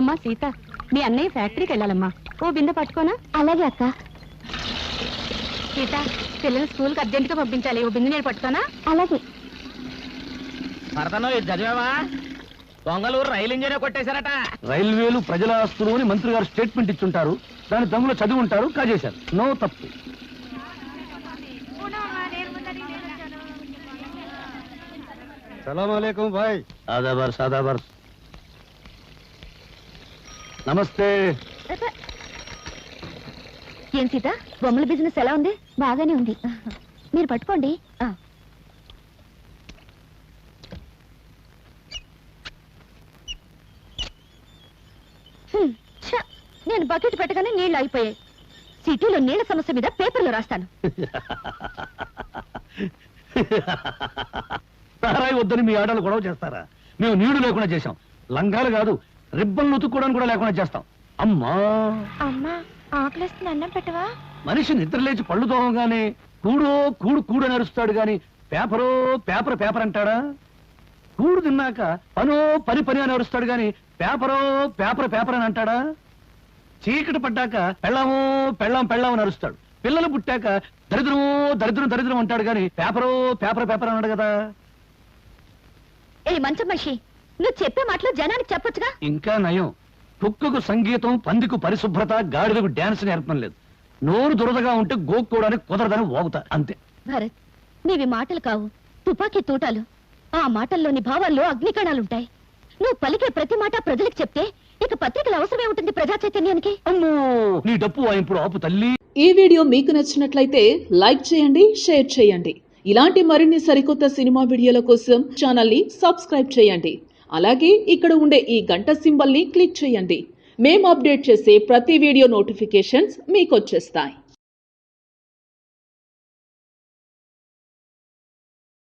అమ్మా సీత, మీ అన్నయ్య ఫ్యాక్టరీకి వెళ్ళాలమ్మా, ఓ బిందె పట్టుకోనా? అలాగే అక్క. సీత, పిల్లలు స్కూల్కి అర్జెంటుగా పంపించాలి, ఓ బిందె నేను పట్టుకోనా? అలాగే. భరతను ఇది చదివావా? దొంగలు రైలు ఇంజనే కొట్టేశారట. రైల్వేలు ప్రజల ఆస్తులు అని మంత్రి గారు స్టేట్మెంట్ ఇచ్చుంటారు, దాని దొంగలు చదివి ఉంటారు, కాజేశారు. నో తప్పు. సలాం అలైకుం భాయ్. ఆదాబర్ సాదాబర్. నమస్తే. ఏం సీత, బొమ్మల బిజినెస్ ఎలా ఉంది? బాగానే ఉంది, మీరు పట్టుకోండి. నేను బకెట్ పెట్టగానే నీళ్లు అయిపోయాయి. సిటీలో నీళ్ల సమస్య మీద పేపర్లో రాస్తాను. సారాయి వద్దని మీ ఆడలు గొడవ చేస్తారా? మేము నీళ్లు లేకుండా చేశాం. లంగాలు కాదు, రిబ్బన్లు ఉతుక్కోవడానికి కూడా లేకుండా చేస్తాం. అమ్మా అమ్మా, ఆకలిస్తుంది, అన్నం పెట్టవా? మనిషి నిద్ర లేచి పళ్ళు తోమగానే కూడో కూడు కూడు అని అరుస్తాడు గాని పేపరో పేపర్ పేపర్ అంటాడా? కూడు తిన్నాక పనో పని పని అని అరుస్తాడు గాని పేపరో పేపర్ పేపర్ అని అంటాడా? చీకటి పడ్డాక పెళ్ళామో పెళ్ళాం పెళ్ళాం అని అరుస్తాడు. పిల్లలు పుట్టాక దరిద్రమో దరిద్రం దరిద్రం అంటాడు గాని పేపరో పేపర్ పేపర్ అన్నాడు కదా. ఏ మంచి మనిషి, నువ్వు చెప్పే మాటలు జనానికి చెప్పొచ్చుగా. ఇంకా నయం, కుక్కకు సంగీతం, పందికు పరిశుభ్రత, గాడిదకు డాన్స్ నేర్పడం లేదు. నోరు దురదగా ఉంటే గోక్కోవడానికి కుదరదని ఓగుతా అంతే. భరత్, నీవి మాటలు కావు, తుపాకీ తూటాలు. ఆ మాటల్లోని భావాల్లో అగ్నికణాలుంటాయి. నువ్వు పలికే ప్రతి మాట ప్రజలకు చెప్తే ఇక పత్రికల అవసరమే ఉంటుంది ప్రజా చైతన్యానికి. అమ్మో, నీ డప్పు వాయింపుడు ఆపు తల్లి. ఈ వీడియో మీకు నచ్చినట్లయితే లైక్ చేయండి, షేర్ చేయండి. ఇలాంటి మరిన్ని సరికొత్త సినిమా వీడియోల కోసం ఛానల్ ని సబ్స్క్రైబ్ చేయండి. అలాగే ఇక్కడ ఉండే ఈ గంట సింబల్ ని క్లిక్ చేయండి. మేము అప్డేట్ చేసే ప్రతి వీడియో నోటిఫికేషన్స్ మీకు వచ్చేస్తాయి.